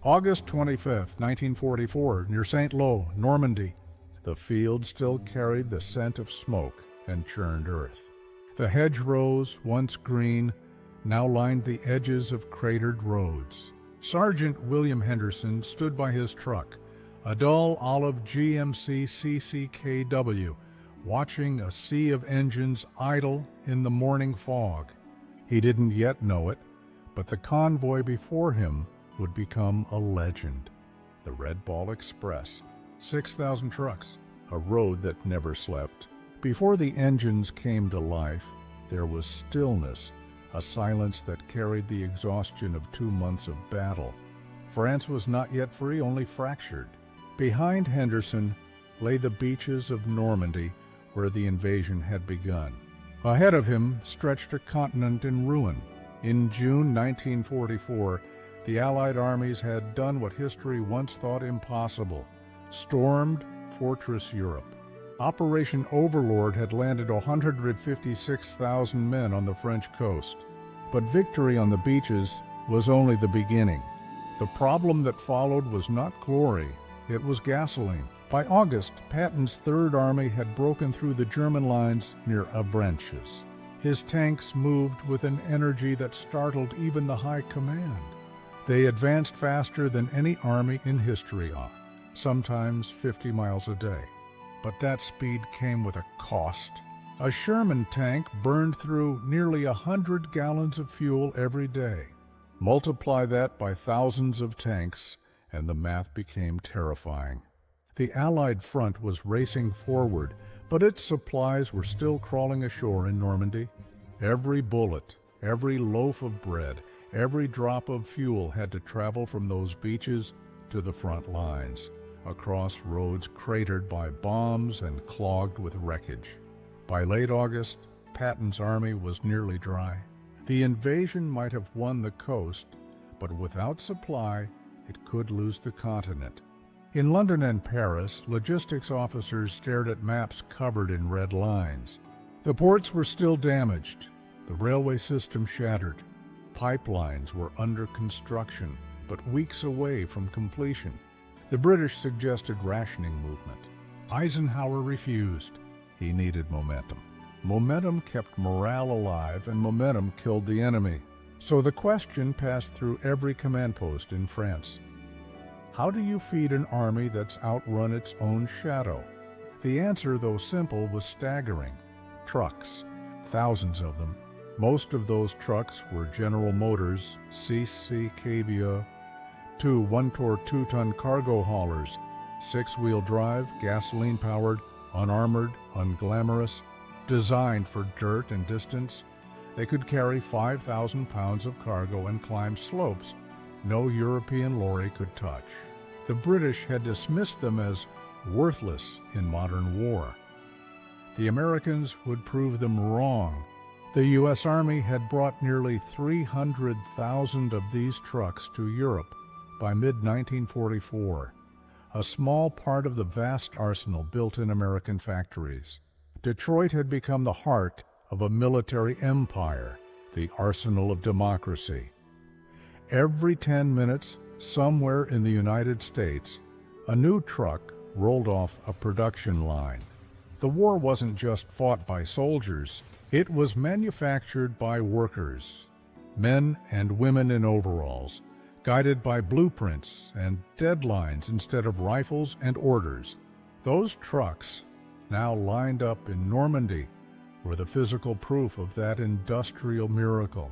August 25th, 1944, near St. Lo, Normandy. The field still carried the scent of smoke and churned earth. The hedgerows, once green, now lined the edges of cratered roads. Sergeant William Henderson stood by his truck, a dull olive GMC CCKW, watching a sea of engines idle in the morning fog. He didn't yet know it, but the convoy before him would become a legend. The Red Ball Express, 6,000 trucks, a road that never slept. Before the engines came to life, there was stillness, a silence that carried the exhaustion of 2 months of battle. France was not yet free, only fractured. Behind Henderson lay the beaches of Normandy, where the invasion had begun. Ahead of him stretched a continent in ruin. In June 1944, the Allied armies had done what history once thought impossible: stormed Fortress Europe. Operation Overlord had landed 156,000 men on the French coast. But victory on the beaches was only the beginning. The problem that followed was not glory, it was gasoline. By August, Patton's Third Army had broken through the German lines near Avranches. His tanks moved with an energy that startled even the high command. They advanced faster than any army in history, sometimes 50 miles a day. But that speed came with a cost. A Sherman tank burned through nearly 100 gallons of fuel every day. Multiply that by thousands of tanks, and the math became terrifying. The Allied front was racing forward, but its supplies were still crawling ashore in Normandy. Every bullet, every loaf of bread, every drop of fuel had to travel from those beaches to the front lines, across roads cratered by bombs and clogged with wreckage. By late August, Patton's army was nearly dry. The invasion might have won the coast, but without supply, it could lose the continent. In London and Paris, logistics officers stared at maps covered in red lines. The ports were still damaged, the railway system shattered. Pipelines were under construction, but weeks away from completion. The British suggested rationing movement. Eisenhower refused. He needed momentum. Momentum kept morale alive, and momentum killed the enemy. So the question passed through every command post in France: how do you feed an army that's outrun its own shadow? The answer, though simple, was staggering. Trucks, thousands of them. Most of those trucks were General Motors CCKW, 2 one-tor 2-ton cargo haulers, 6-wheel drive, gasoline-powered, unarmored, unglamorous, designed for dirt and distance. They could carry 5,000 pounds of cargo and climb slopes no European lorry could touch. The British had dismissed them as worthless in modern war. The Americans would prove them wrong. The U.S. Army had brought nearly 300,000 of these trucks to Europe by mid-1944, a small part of the vast arsenal built in American factories. Detroit had become the heart of a military empire, the arsenal of democracy. Every 10 minutes, somewhere in the United States, a new truck rolled off a production line. The war wasn't just fought by soldiers, it was manufactured by workers, men and women in overalls, guided by blueprints and deadlines instead of rifles and orders. Those trucks, now lined up in Normandy, were the physical proof of that industrial miracle.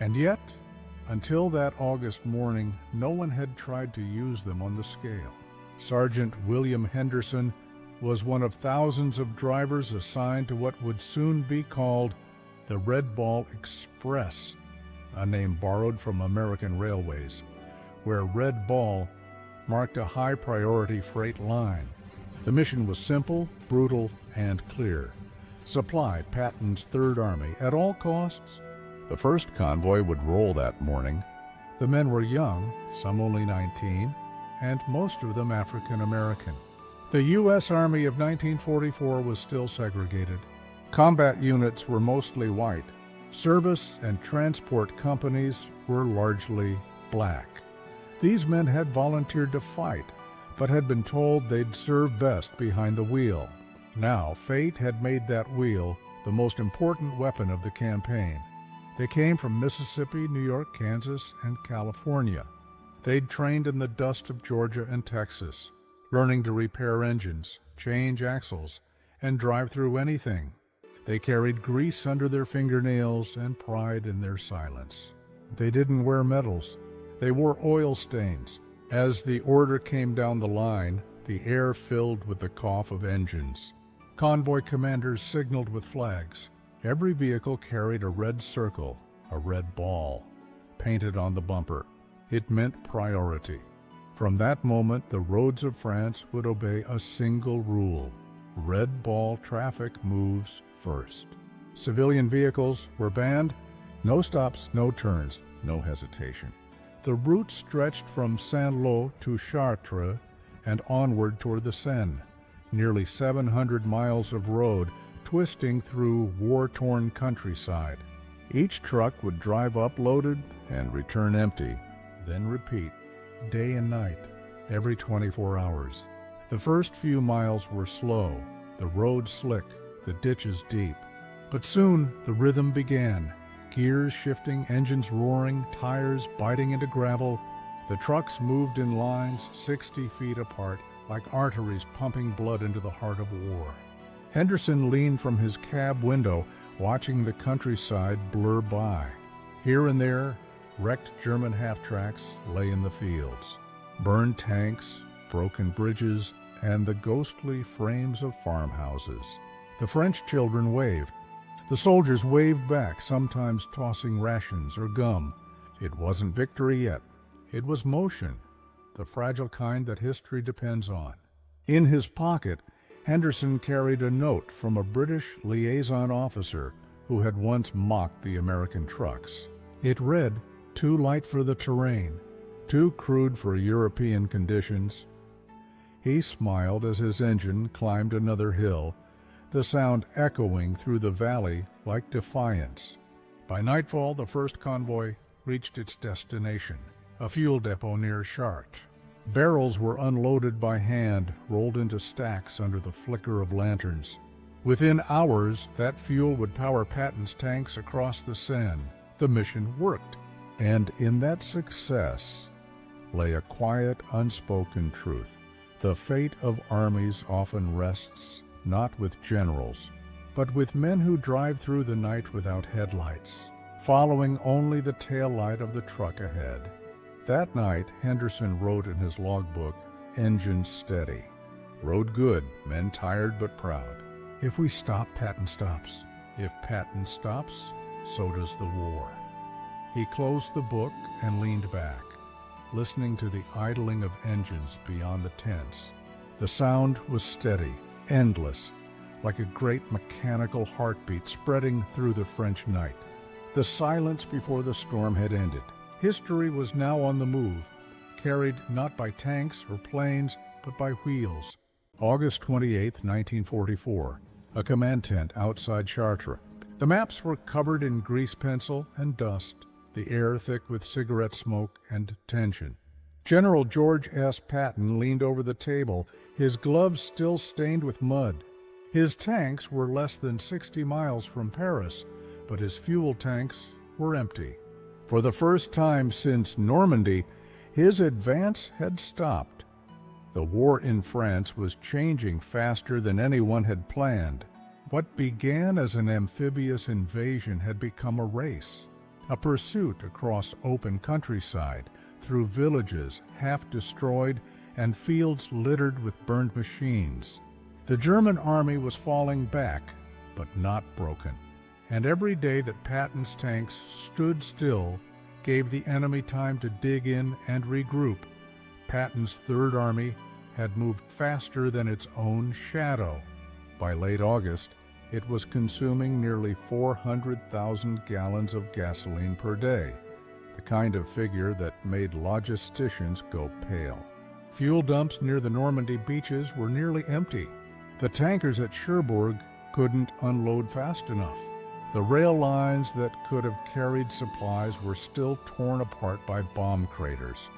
And yet, until that August morning, no one had tried to use them on the scale. Sergeant William Henderson was one of thousands of drivers assigned to what would soon be called the Red Ball Express, a name borrowed from American railways, where Red Ball marked a high-priority freight line. The mission was simple, brutal, and clear: supply Patton's Third Army at all costs. The first convoy would roll that morning. The men were young, some only 19, and most of them African American. The U.S. Army of 1944 was still segregated. Combat units were mostly white. Service and transport companies were largely black. These men had volunteered to fight, but had been told they'd serve best behind the wheel. Now, fate had made that wheel the most important weapon of the campaign. They came from Mississippi, New York, Kansas, and California. They'd trained in the dust of Georgia and Texas, learning to repair engines, change axles, and drive through anything. They carried grease under their fingernails and pride in their silence. They didn't wear medals. They wore oil stains. As the order came down the line, the air filled with the cough of engines. Convoy commanders signaled with flags. Every vehicle carried a red circle, a red ball, painted on the bumper. It meant priority. From that moment, the roads of France would obey a single rule: red ball traffic moves first. Civilian vehicles were banned. No stops, no turns, no hesitation. The route stretched from Saint-Lô to Chartres and onward toward the Seine, nearly 700 miles of road twisting through war-torn countryside. Each truck would drive up loaded and return empty, then repeat, day and night, every 24 hours. The first few miles were slow, the road slick, the ditches deep. But soon the rhythm began. Gears shifting, engines roaring, tires biting into gravel. The trucks moved in lines 60 feet apart, like arteries pumping blood into the heart of war. Henderson leaned from his cab window, watching the countryside blur by. Here and there, wrecked German half-tracks lay in the fields. Burned tanks, broken bridges, and the ghostly frames of farmhouses. The French children waved. The soldiers waved back, sometimes tossing rations or gum. It wasn't victory yet. It was motion, the fragile kind that history depends on. In his pocket, Henderson carried a note from a British liaison officer who had once mocked the American trucks. It read, "Too light for the terrain, too crude for European conditions." He smiled as his engine climbed another hill, the sound echoing through the valley like defiance. By nightfall, the first convoy reached its destination, a fuel depot near Chartres. Barrels were unloaded by hand, rolled into stacks under the flicker of lanterns. Within hours, that fuel would power Patton's tanks across the Seine. The mission worked. And in that success lay a quiet, unspoken truth. The fate of armies often rests not with generals, but with men who drive through the night without headlights, following only the tail light of the truck ahead. That night, Henderson wrote in his logbook, "Engine steady. Road good, men tired but proud. If we stop, Patton stops. If Patton stops, so does the war." He closed the book and leaned back, listening to the idling of engines beyond the tents. The sound was steady, endless, like a great mechanical heartbeat spreading through the French night. The silence before the storm had ended. History was now on the move, carried not by tanks or planes, but by wheels. August 28, 1944, a command tent outside Chartres. The maps were covered in grease pencil and dust, the air thick with cigarette smoke and tension. General George S. Patton leaned over the table, his gloves still stained with mud. His tanks were less than 60 miles from Paris, but his fuel tanks were empty. For the first time since Normandy, his advance had stopped. The war in France was changing faster than anyone had planned. What began as an amphibious invasion had become a race, a pursuit across open countryside, through villages half destroyed and fields littered with burned machines. The German army was falling back, but not broken. And every day that Patton's tanks stood still gave the enemy time to dig in and regroup. Patton's Third Army had moved faster than its own shadow. By late August, it was consuming nearly 400,000 gallons of gasoline per day, the kind of figure that made logisticians go pale. Fuel dumps near the Normandy beaches were nearly empty. The tankers at Cherbourg couldn't unload fast enough. The rail lines that could have carried supplies were still torn apart by bomb craters.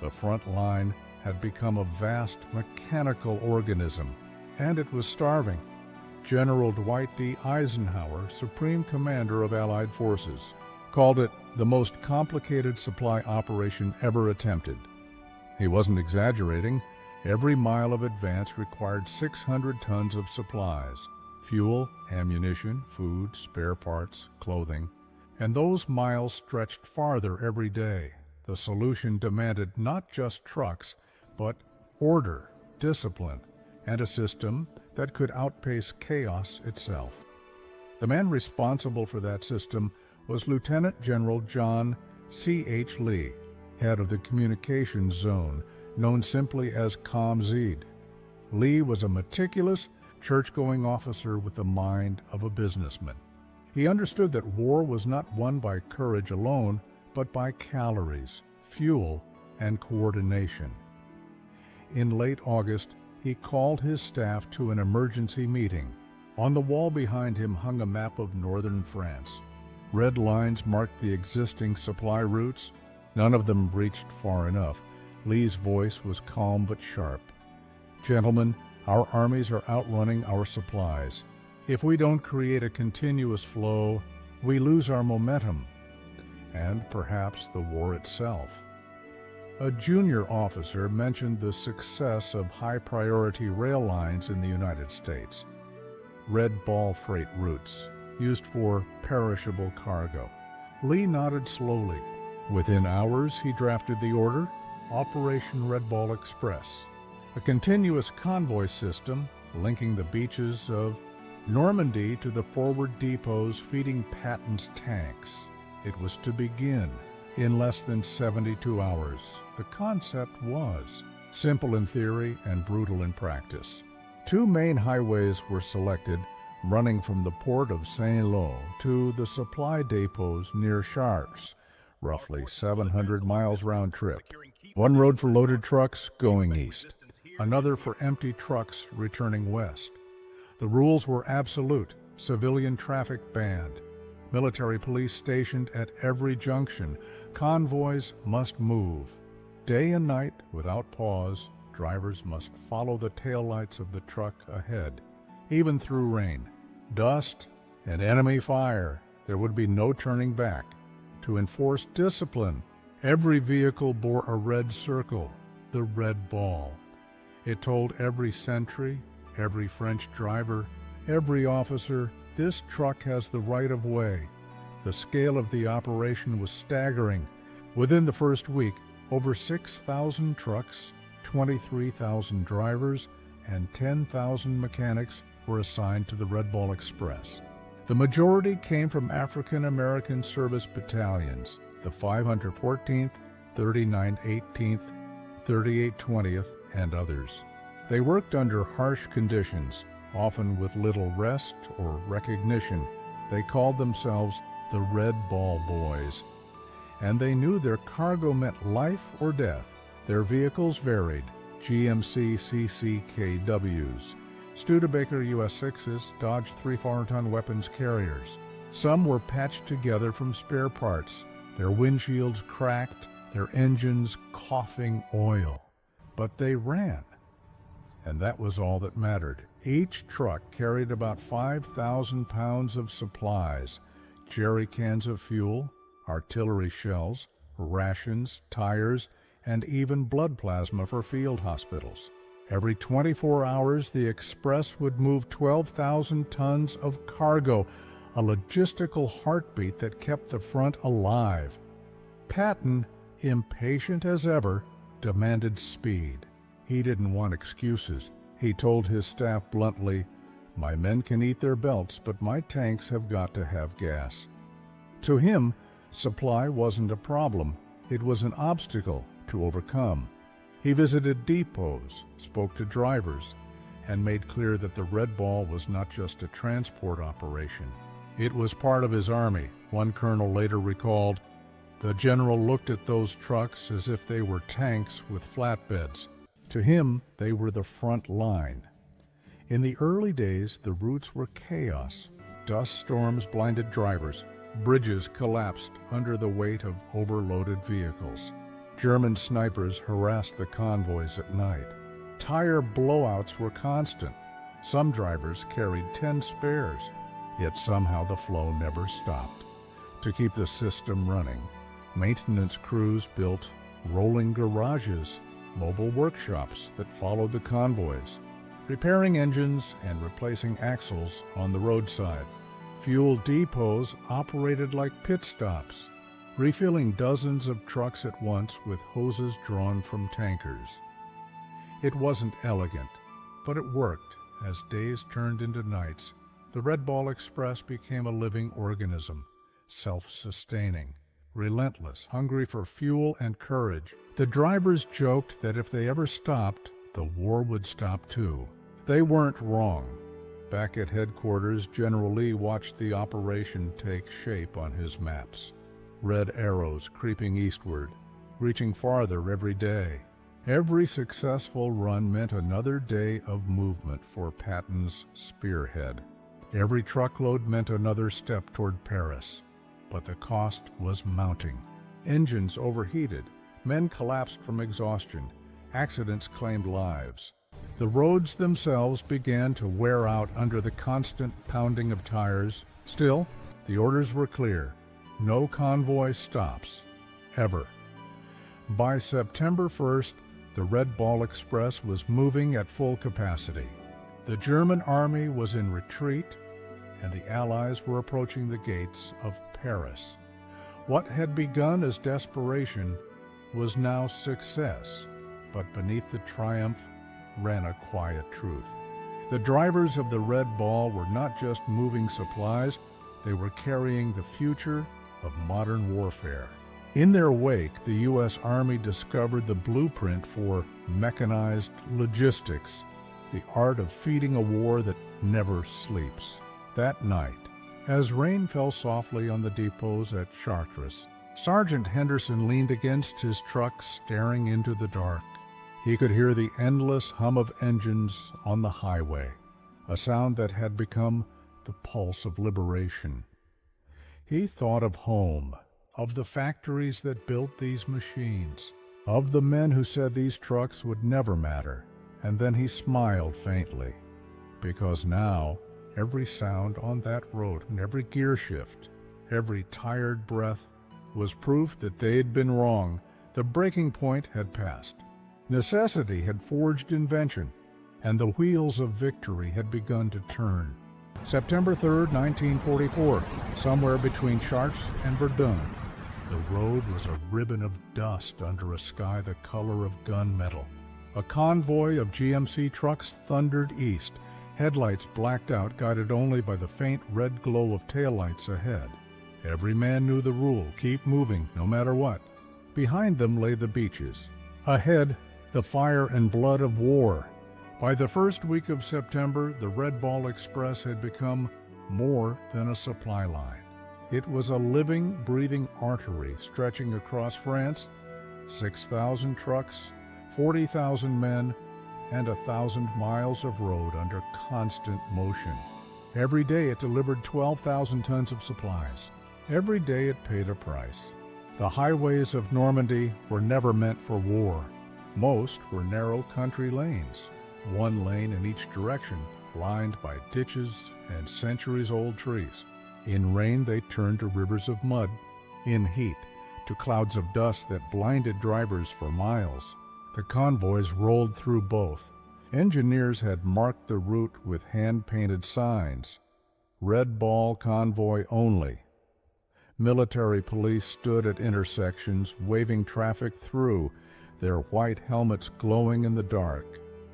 The front line had become a vast mechanical organism, and it was starving. General Dwight D. Eisenhower, Supreme Commander of Allied Forces, called it the most complicated supply operation ever attempted. He wasn't exaggerating. Every mile of advance required 600 tons of supplies: fuel, ammunition, food, spare parts, clothing. And those miles stretched farther every day. The solution demanded not just trucks, but order, discipline, and a system that could outpace chaos itself. The man responsible for that system was Lieutenant General John C.H. Lee, head of the Communications Zone, known simply as ComZed. Lee was a meticulous, church-going officer with the mind of a businessman. He understood that war was not won by courage alone, but by calories, fuel, and coordination. In late August, he called his staff to an emergency meeting. On the wall behind him hung a map of northern France. Red lines marked the existing supply routes. None of them reached far enough. Lee's voice was calm but sharp. "Gentlemen, our armies are outrunning our supplies. If we don't create a continuous flow, we lose our momentum, and perhaps the war itself." A junior officer mentioned the success of high-priority rail lines in the United States. Red ball freight routes, used for perishable cargo. Lee nodded slowly. Within hours, he drafted the order: Operation Red Ball Express, a continuous convoy system linking the beaches of Normandy to the forward depots feeding Patton's tanks. It was to begin in less than 72 hours. The concept was simple in theory and brutal in practice. Two main highways were selected, running from the port of Saint-Lô to the supply depots near Chartres, roughly 700 miles round trip. One road for loaded trucks going east, another for empty trucks returning west. The rules were absolute: civilian traffic banned, military police stationed at every junction, convoys must move. Day and night, without pause, drivers must follow the taillights of the truck ahead, even through rain, dust, and enemy fire. There would be no turning back. To enforce discipline, every vehicle bore a red circle, the red ball. It told every sentry, every French driver, every officer, this truck has the right of way. The scale of the operation was staggering. Within the first week, over 6,000 trucks, 23,000 drivers, and 10,000 mechanics were assigned to the Red Ball Express. The majority came from African American service battalions, the 514th, 3918th, 3820th, and others. They worked under harsh conditions, often with little rest or recognition. They called themselves the Red Ball Boys. And they knew their cargo meant life or death. Their vehicles varied: GMC CCKWs, Studebaker US-6s, Dodge 3-4-ton weapons carriers. Some were patched together from spare parts, their windshields cracked, their engines coughing oil. But they ran, and that was all that mattered. Each truck carried about 5,000 pounds of supplies: jerry cans of fuel, artillery shells, rations, tires, and even blood plasma for field hospitals. Every 24 hours, the Express would move 12,000 tons of cargo, a logistical heartbeat that kept the front alive. Patton, impatient as ever, demanded speed. He didn't want excuses. He told his staff bluntly, "My men can eat their belts, but my tanks have got to have gas." To him, supply wasn't a problem. It was an obstacle to overcome. He visited depots, spoke to drivers, and made clear that the Red Ball was not just a transport operation. It was part of his army. One colonel later recalled, "The general looked at those trucks as if they were tanks with flatbeds. To him, they were the front line." In the early days, the routes were chaos. Dust storms blinded drivers. Bridges collapsed under the weight of overloaded vehicles. German snipers harassed the convoys at night. Tire blowouts were constant. Some drivers carried 10 spares, yet somehow the flow never stopped. To keep the system running, maintenance crews built rolling garages, mobile workshops that followed the convoys, repairing engines and replacing axles on the roadside. Fuel depots operated like pit stops, refilling dozens of trucks at once with hoses drawn from tankers. It wasn't elegant, but it worked. As days turned into nights, the Red Ball Express became a living organism, self-sustaining, relentless, hungry for fuel and courage. The drivers joked that if they ever stopped, the war would stop too. They weren't wrong. Back at headquarters, General Lee watched the operation take shape on his maps. Red arrows creeping eastward, reaching farther every day. Every successful run meant another day of movement for Patton's spearhead. Every truckload meant another step toward Paris. But the cost was mounting. Engines overheated, men collapsed from exhaustion, accidents claimed lives. The roads themselves began to wear out under the constant pounding of tires. Still, the orders were clear. No convoy stops, ever. By September 1st, the Red Ball Express was moving at full capacity. The German army was in retreat, and the Allies were approaching the gates of Paris. What had begun as desperation was now success, but beneath the triumph ran a quiet truth. The drivers of the Red Ball were not just moving supplies, they were carrying the future of modern warfare. In their wake, the U.S. Army discovered the blueprint for mechanized logistics, the art of feeding a war that never sleeps. That night, as rain fell softly on the depots at Chartres, Sergeant Henderson leaned against his truck, staring into the dark. He could hear the endless hum of engines on the highway, a sound that had become the pulse of liberation. He thought of home, of the factories that built these machines, of the men who said these trucks would never matter, and then he smiled faintly, because now every sound on that road and every gear shift, every tired breath was proof that they had been wrong. The breaking point had passed. Necessity had forged invention, and the wheels of victory had begun to turn. September 3rd, 1944, somewhere between Chartres and Verdun, the road was a ribbon of dust under a sky the color of gunmetal. A convoy of GMC trucks thundered east, headlights blacked out, guided only by the faint red glow of taillights ahead. Every man knew the rule: keep moving, no matter what. Behind them lay the beaches. Ahead, the fire and blood of war. By the first week of September, the Red Ball Express had become more than a supply line. It was a living, breathing artery stretching across France. 6,000 trucks, 40,000 men, and 1,000 miles of road under constant motion. Every day it delivered 12,000 tons of supplies. Every day it paid a price. The highways of Normandy were never meant for war. Most were narrow country lanes, one lane in each direction, lined by ditches and centuries-old trees. In rain they turned to rivers of mud, in heat to clouds of dust that blinded drivers for miles. The convoys rolled through both. Engineers had marked the route with hand-painted signs. Red Ball convoy only. Military police stood at intersections, waving traffic through, their white helmets glowing in the dark.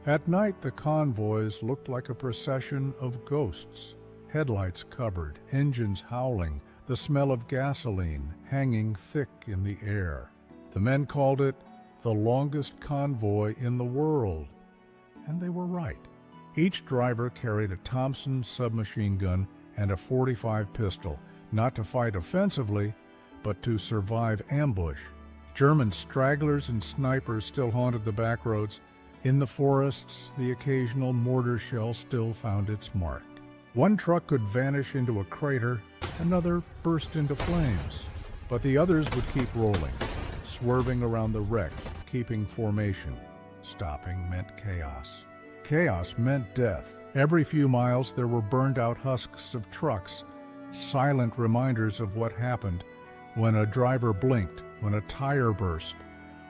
At night, the convoys looked like a procession of ghosts. Headlights covered, engines howling, the smell of gasoline hanging thick in the air. The men called it the longest convoy in the world. And they were right. Each driver carried a Thompson submachine gun and a .45 pistol, not to fight offensively, but to survive ambush. German stragglers and snipers still haunted the back roads. In the forests, the occasional mortar shell still found its mark. One truck could vanish into a crater, another burst into flames, but the others would keep rolling. swerving around the wreck, keeping formation. Stopping meant chaos. Chaos meant death. Every few miles there were burned-out husks of trucks, silent reminders of what happened when a driver blinked, when a tire burst,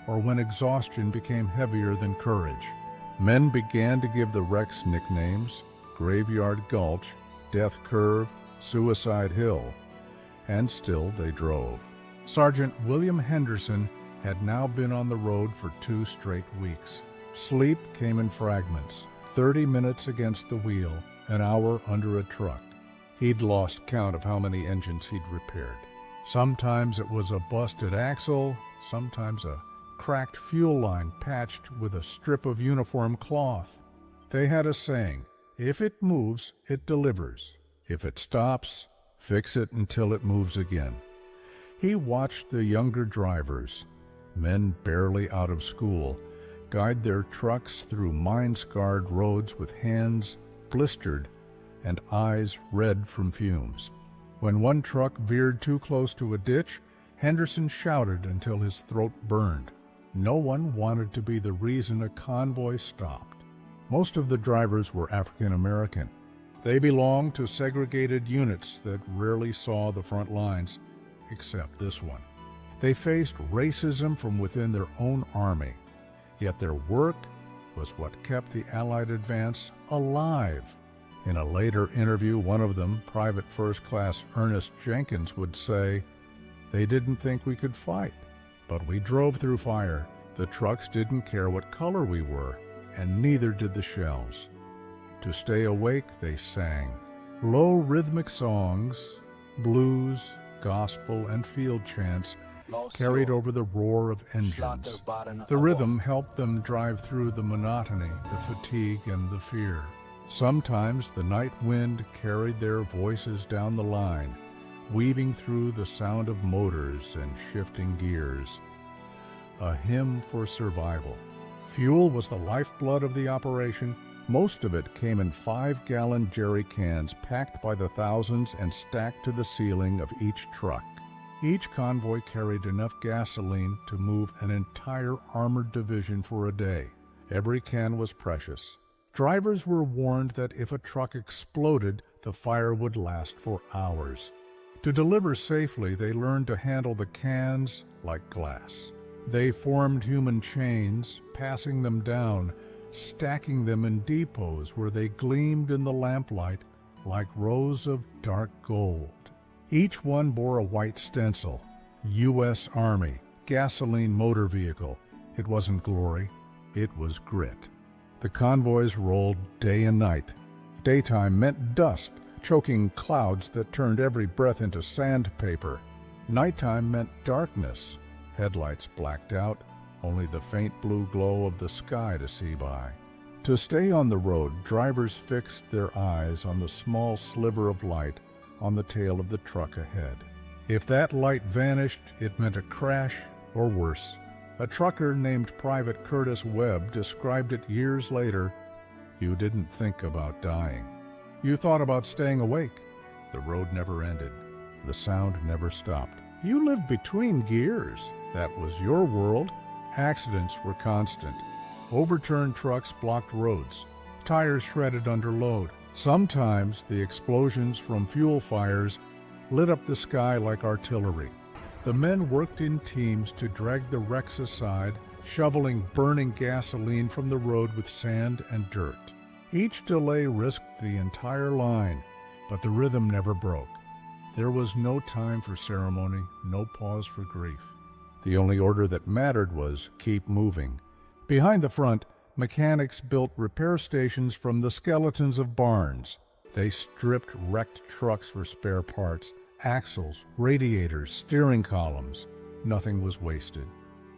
or when exhaustion became heavier than courage. Men began to give the wrecks nicknames: Graveyard Gulch, Death Curve, Suicide Hill, and still they drove. Sergeant William Henderson had now been on the road for 2 straight weeks. Sleep came in fragments, 30 minutes against the wheel, an hour under a truck. He'd lost count of how many engines he'd repaired. Sometimes it was a busted axle, sometimes a cracked fuel line patched with a strip of uniform cloth. They had a saying: if it moves, it delivers. If it stops, fix it until it moves again. He watched the younger drivers, men barely out of school, guide their trucks through mine-scarred roads with hands blistered and eyes red from fumes. When one truck veered too close to a ditch, Henderson shouted until his throat burned. No one wanted to be the reason a convoy stopped. Most of the drivers were African American. They belonged to segregated units that rarely saw the front lines, except this one. They faced racism from within their own army, yet their work was what kept the Allied advance alive. In a later interview, one of them, Private First Class Ernest Jenkins, would say, "They didn't think we could fight, but we drove through fire. The trucks didn't care what color we were, and neither did the shells." To stay awake, they sang low rhythmic songs, blues, gospel, and field chants carried over the roar of engines. The rhythm helped them drive through the monotony, the fatigue, and the fear. Sometimes the night wind carried their voices down the line, weaving through the sound of motors and shifting gears. A hymn for survival. Fuel was the lifeblood of the operation. Most of it came in 5-gallon jerry cans packed by the thousands and stacked to the ceiling of each truck. Each convoy carried enough gasoline to move an entire armored division for a day. Every can was precious. Drivers were warned that if a truck exploded, the fire would last for hours. To deliver safely, they learned to handle the cans like glass. They formed human chains, passing them down, stacking them in depots where they gleamed in the lamplight like rows of dark gold. Each one bore a white stencil, U.S. Army, gasoline motor vehicle. It wasn't glory, it was grit. The convoys rolled day and night. Daytime meant dust, choking clouds that turned every breath into sandpaper. Nighttime meant darkness, headlights blacked out, only the faint blue glow of the sky to see by. To stay on the road, drivers fixed their eyes on the small sliver of light on the tail of the truck ahead. If that light vanished, it meant a crash or worse. A trucker named Private Curtis Webb described it years later. You didn't think about dying. You thought about staying awake. The road never ended. The sound never stopped. You lived between gears. That was your world. Accidents were constant. Overturned trucks blocked roads. Tires shredded under load. Sometimes the explosions from fuel fires lit up the sky like artillery. The men worked in teams to drag the wrecks aside, shoveling burning gasoline from the road with sand and dirt. Each delay risked the entire line, but the rhythm never broke. There was no time for ceremony, no pause for grief. The only order that mattered was keep moving. Behind the front, mechanics built repair stations from the skeletons of barns. They stripped wrecked trucks for spare parts, axles, radiators, steering columns. Nothing was wasted.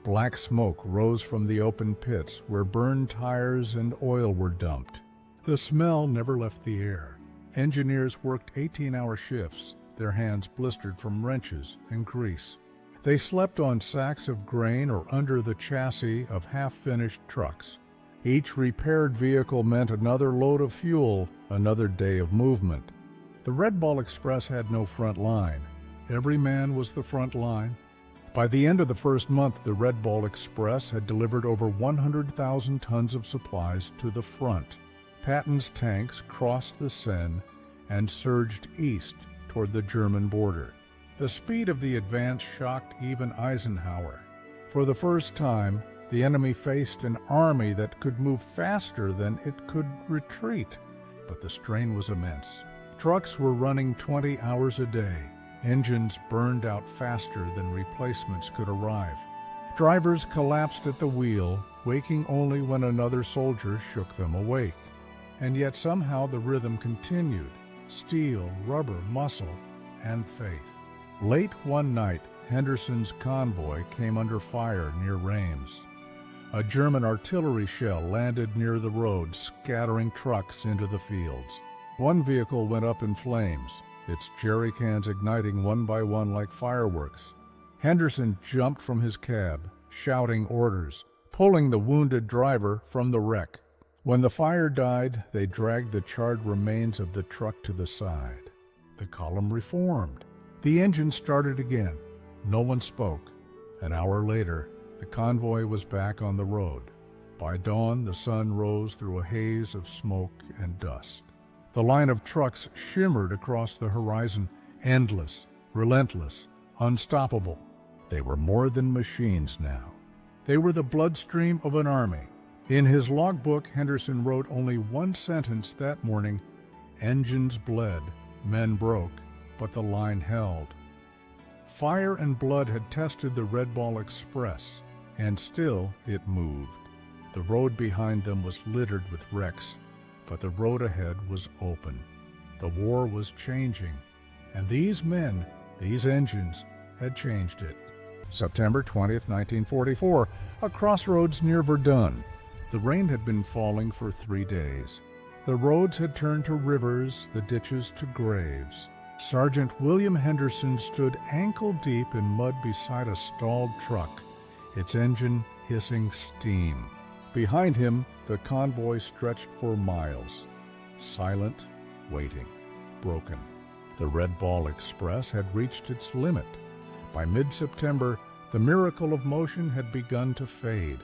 Black smoke rose from the open pits where burned tires and oil were dumped. The smell never left the air. Engineers worked 18-hour shifts, their hands blistered from wrenches and grease. They slept on sacks of grain or under the chassis of half-finished trucks. Each repaired vehicle meant another load of fuel, another day of movement. The Red Ball Express had no front line. Every man was the front line. By the end of the first month, the Red Ball Express had delivered over 100,000 tons of supplies to the front. Patton's tanks crossed the Seine and surged east toward the German border. The speed of the advance shocked even Eisenhower. For the first time, the enemy faced an army that could move faster than it could retreat. But the strain was immense. Trucks were running 20 hours a day. Engines burned out faster than replacements could arrive. Drivers collapsed at the wheel, waking only when another soldier shook them awake. And yet somehow the rhythm continued: steel, rubber, muscle, and faith. Late one night, Henderson's convoy came under fire near Reims. A German artillery shell landed near the road, scattering trucks into the fields. One vehicle went up in flames, its jerry cans igniting one by one like fireworks. Henderson jumped from his cab, shouting orders, pulling the wounded driver from the wreck. When the fire died, they dragged the charred remains of the truck to the side. The column reformed. The engine started again. No one spoke. An hour later, the convoy was back on the road. By dawn, the sun rose through a haze of smoke and dust. The line of trucks shimmered across the horizon, endless, relentless, unstoppable. They were more than machines now. They were the bloodstream of an army. In his logbook, Henderson wrote only one sentence that morning: "Engines bled, men broke, but the line held." Fire and blood had tested the Red Ball Express, and still it moved. The road behind them was littered with wrecks, but the road ahead was open. The war was changing, and these men, these engines, had changed it. September 20th, 1944, a crossroads near Verdun. The rain had been falling for 3 days. The roads had turned to rivers, the ditches to graves. Sergeant William Henderson stood ankle-deep in mud beside a stalled truck, its engine hissing steam. Behind him, the convoy stretched for miles, silent, waiting, broken. The Red Ball Express had reached its limit. By mid-September, the miracle of motion had begun to fade.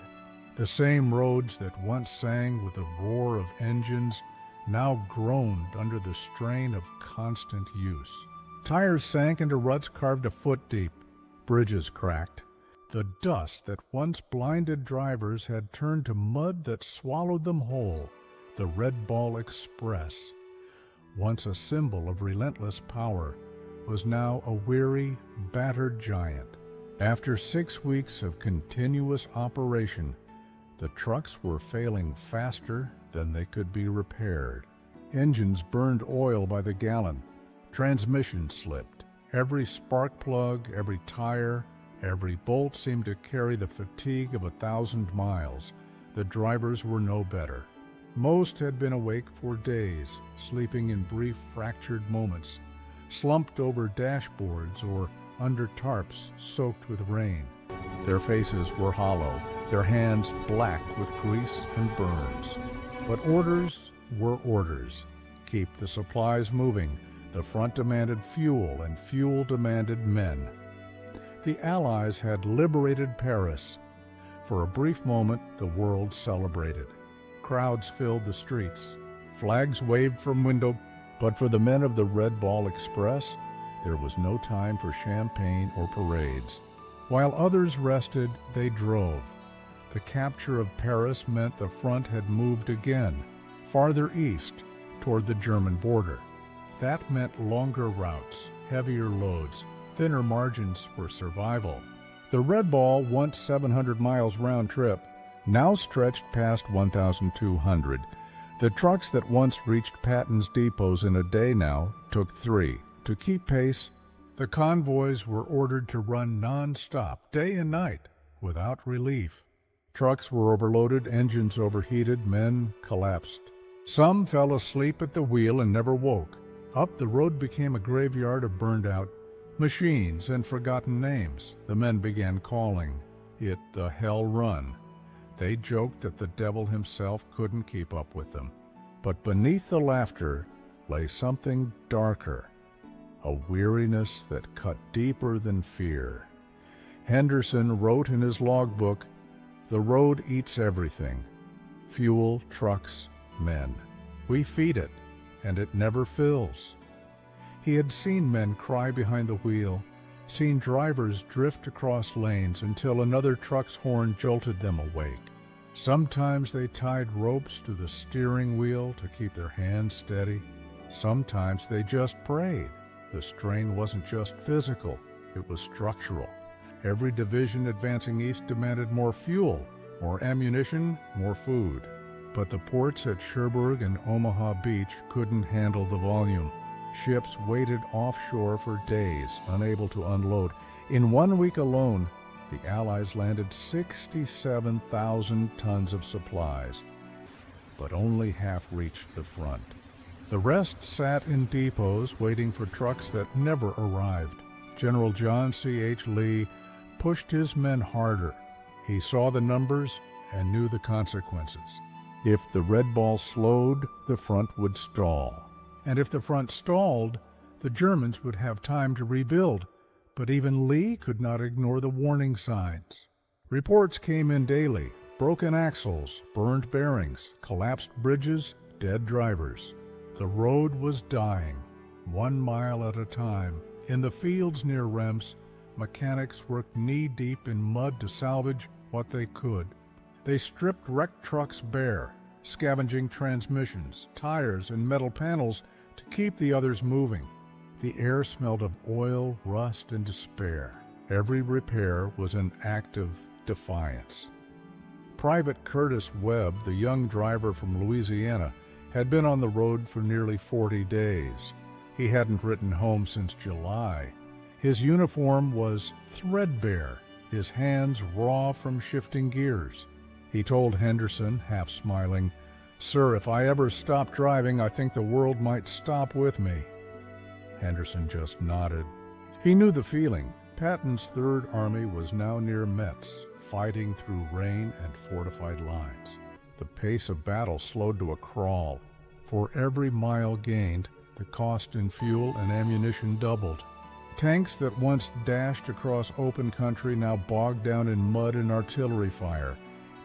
The same roads that once sang with the roar of engines now groaned under the strain of constant use. Tires sank into ruts carved a foot deep. Bridges cracked. The dust that once blinded drivers had turned to mud that swallowed them whole. The Red Ball Express, once a symbol of relentless power, was now a weary, battered giant. After 6 weeks of continuous operation, the trucks were failing faster than they could be repaired. Engines burned oil by the gallon. Transmissions slipped. Every spark plug, every tire, every bolt seemed to carry the fatigue of 1,000 miles. The drivers were no better. Most had been awake for days, sleeping in brief fractured moments, slumped over dashboards or under tarps soaked with rain. Their faces were hollow, their hands black with grease and burns. But orders were orders. Keep the supplies moving. The front demanded fuel, and fuel demanded men. The Allies had liberated Paris. For a brief moment, the world celebrated. Crowds filled the streets. Flags waved from window, but for the men of the Red Ball Express, there was no time for champagne or parades. While others rested, they drove. The capture of Paris meant the front had moved again, farther east, toward the German border. That meant longer routes, heavier loads, thinner margins for survival. The Red Ball, once 700 miles round trip, now stretched past 1,200. The trucks that once reached Patton's depots in a day now took 3. To keep pace, the convoys were ordered to run non-stop, day and night, without relief. Trucks were overloaded, engines overheated, men collapsed. Some fell asleep at the wheel and never woke. Up the road became a graveyard of burned-out machines and forgotten names. The men began calling it the Hell Run. They joked that the devil himself couldn't keep up with them. But beneath the laughter lay something darker, a weariness that cut deeper than fear. Henderson wrote in his logbook, "The road eats everything. Fuel, trucks, men. We feed it, and it never fills." He had seen men cry behind the wheel, seen drivers drift across lanes until another truck's horn jolted them awake. Sometimes they tied ropes to the steering wheel to keep their hands steady. Sometimes they just prayed. The strain wasn't just physical, it was structural. Every division advancing east demanded more fuel, more ammunition, more food. But the ports at Cherbourg and Omaha Beach couldn't handle the volume. Ships waited offshore for days, unable to unload. In 1 week alone, the Allies landed 67,000 tons of supplies, but only half reached the front. The rest sat in depots waiting for trucks that never arrived. General John C.H. Lee pushed his men harder. He saw the numbers and knew the consequences. If the red ball slowed, the front would stall. And if the front stalled, the Germans would have time to rebuild. But even Lee could not ignore the warning signs. Reports came in daily: broken axles, burned bearings, collapsed bridges, dead drivers. The road was dying, 1 mile at a time. In the fields near Reims, mechanics worked knee-deep in mud to salvage what they could. They stripped wrecked trucks bare, scavenging transmissions, tires, and metal panels to keep the others moving. The air smelled of oil, rust, and despair. Every repair was an act of defiance. Private Curtis Webb, the young driver from Louisiana, had been on the road for nearly 40 days. He hadn't written home since July. His uniform was threadbare, his hands raw from shifting gears. He told Henderson, half smiling, "Sir, if I ever stop driving, I think the world might stop with me." Henderson just nodded. He knew the feeling. Patton's Third Army was now near Metz, fighting through rain and fortified lines. The pace of battle slowed to a crawl. For every mile gained, the cost in fuel and ammunition doubled. Tanks that once dashed across open country now bogged down in mud and artillery fire.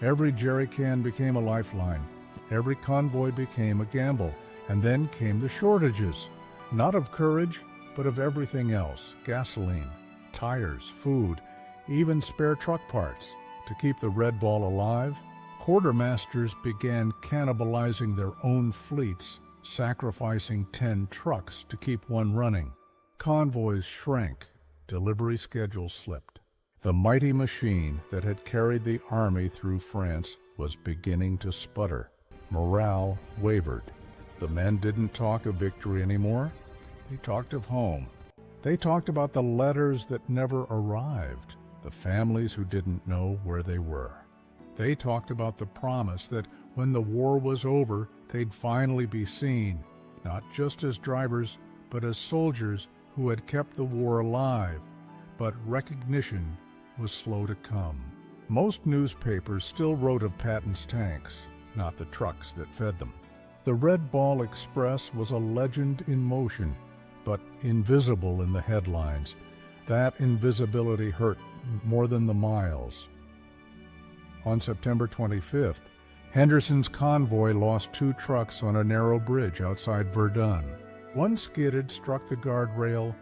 Every jerry can became a lifeline. Every convoy became a gamble. And then came the shortages, not of courage, but of everything else: gasoline, tires, food, even spare truck parts. To keep the Red Ball alive, quartermasters began cannibalizing their own fleets, sacrificing 10 trucks to keep one running. Convoys shrank, delivery schedules slipped. The mighty machine that had carried the army through France was beginning to sputter. Morale wavered. The men didn't talk of victory anymore. They talked of home. They talked about the letters that never arrived, the families who didn't know where they were. They talked about the promise that when the war was over, they'd finally be seen, not just as drivers, but as soldiers who had kept the war alive. But recognition was slow to come. Most newspapers still wrote of Patton's tanks, not the trucks that fed them. The Red Ball Express was a legend in motion, but invisible in the headlines. That invisibility hurt more than the miles. On September 25th, Henderson's convoy lost 2 trucks on a narrow bridge outside Verdun. One skidded, struck the guardrail,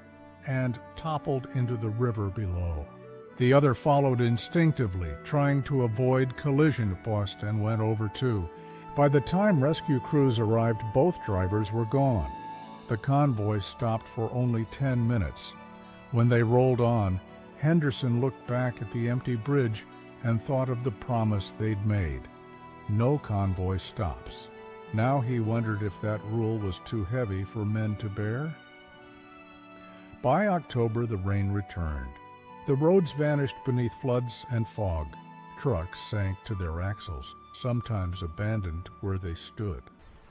and toppled into the river below. The other followed instinctively, trying to avoid collision post, and went over too. By the time rescue crews arrived, both drivers were gone. The convoy stopped for only 10 minutes. When they rolled on, Henderson looked back at the empty bridge and thought of the promise they'd made. No convoy stops. Now he wondered if that rule was too heavy for men to bear. By October, the rain returned. The roads vanished beneath floods and fog. Trucks sank to their axles, sometimes abandoned where they stood.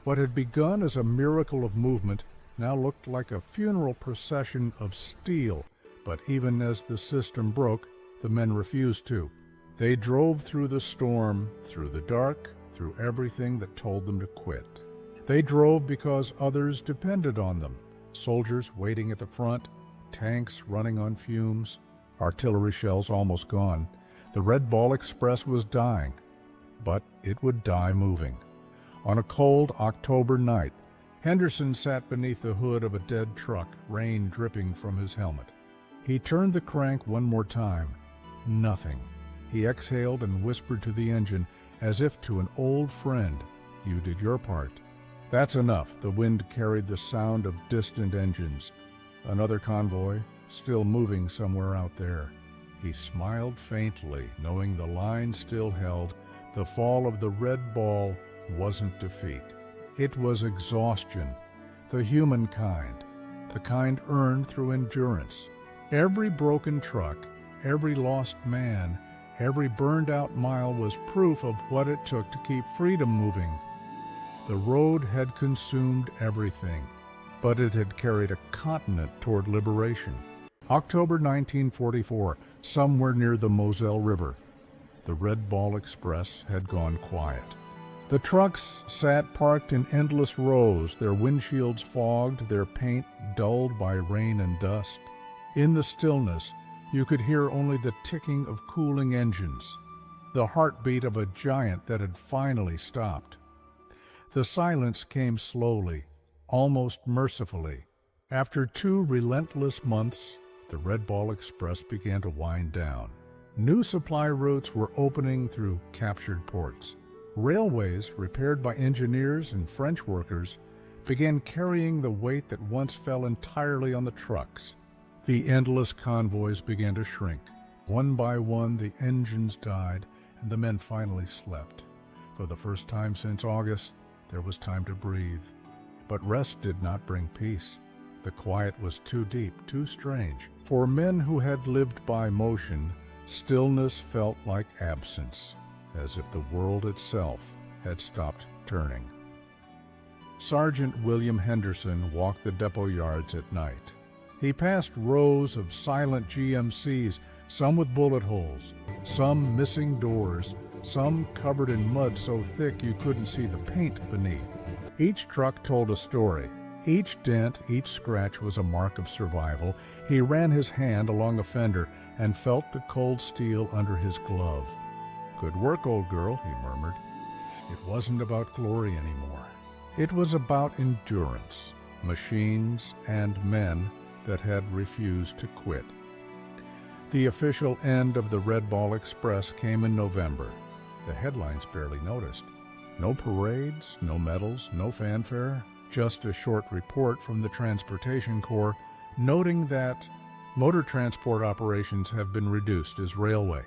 What had begun as a miracle of movement now looked like a funeral procession of steel, but even as the system broke, the men refused to. They drove through the storm, through the dark, through everything that told them to quit. They drove because others depended on them. Soldiers waiting at the front, tanks running on fumes. artillery shells almost gone. The Red Ball Express was dying, but it would die moving. On a cold October night, Henderson sat beneath the hood of a dead truck, rain dripping from his helmet. He turned the crank one more time. Nothing. He exhaled and whispered to the engine, as if to an old friend, "You did your part." That's enough. The wind carried the sound of distant engines. Another convoy, still moving somewhere out there. He smiled faintly, knowing the line still held. The fall of the Red Ball wasn't defeat. It was exhaustion. The human kind. The kind earned through endurance. Every broken truck, every lost man, every burned-out mile was proof of what it took to keep freedom moving. The road had consumed everything, but it had carried a continent toward liberation. October 1944, somewhere near the Moselle River. The Red Ball Express had gone quiet. The trucks sat parked in endless rows, their windshields fogged, their paint dulled by rain and dust. In the stillness, you could hear only the ticking of cooling engines, the heartbeat of a giant that had finally stopped. The silence came slowly, almost mercifully. After 2 relentless months, the Red Ball Express began to wind down. New supply routes were opening through captured ports. Railways, repaired by engineers and French workers, began carrying the weight that once fell entirely on the trucks. The endless convoys began to shrink. One by one, the engines died, and the men finally slept. For the first time since August, there was time to breathe. But rest did not bring peace. The quiet was too deep, too strange. For men who had lived by motion, stillness felt like absence, as if the world itself had stopped turning. Sergeant William Henderson walked the depot yards at night. He passed rows of silent GMCs, some with bullet holes, some missing doors, some covered in mud so thick you couldn't see the paint beneath. Each truck told a story. Each dent, each scratch was a mark of survival. He ran his hand along a fender and felt the cold steel under his glove. "Good work, old girl," he murmured. It wasn't about glory anymore. It was about endurance, machines and men that had refused to quit. The official end of the Red Ball Express came in November. The headlines barely noticed. No parades, no medals, no fanfare, just a short report from the Transportation Corps noting that motor transport operations have been reduced as railway.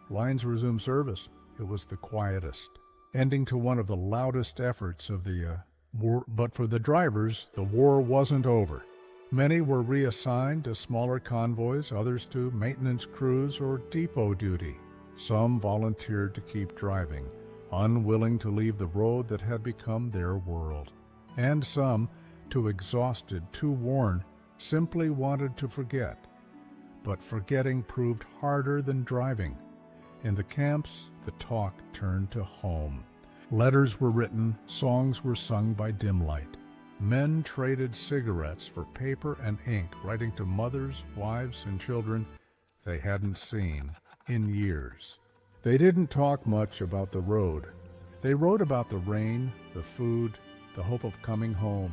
Lines resumed service. It was the quietest, ending to one of the loudest efforts of the war. But for the drivers, the war wasn't over. Many were reassigned to smaller convoys, others to maintenance crews or depot duty. Some volunteered to keep driving, unwilling to leave the road that had become their world. And some, too exhausted, too worn, simply wanted to forget. But forgetting proved harder than driving. In the camps, the talk turned to home. Letters were written, songs were sung by dim light. Men traded cigarettes for paper and ink, writing to mothers, wives, and children they hadn't seen in years. They didn't talk much about the road. They wrote about the rain, the food, the hope of coming home.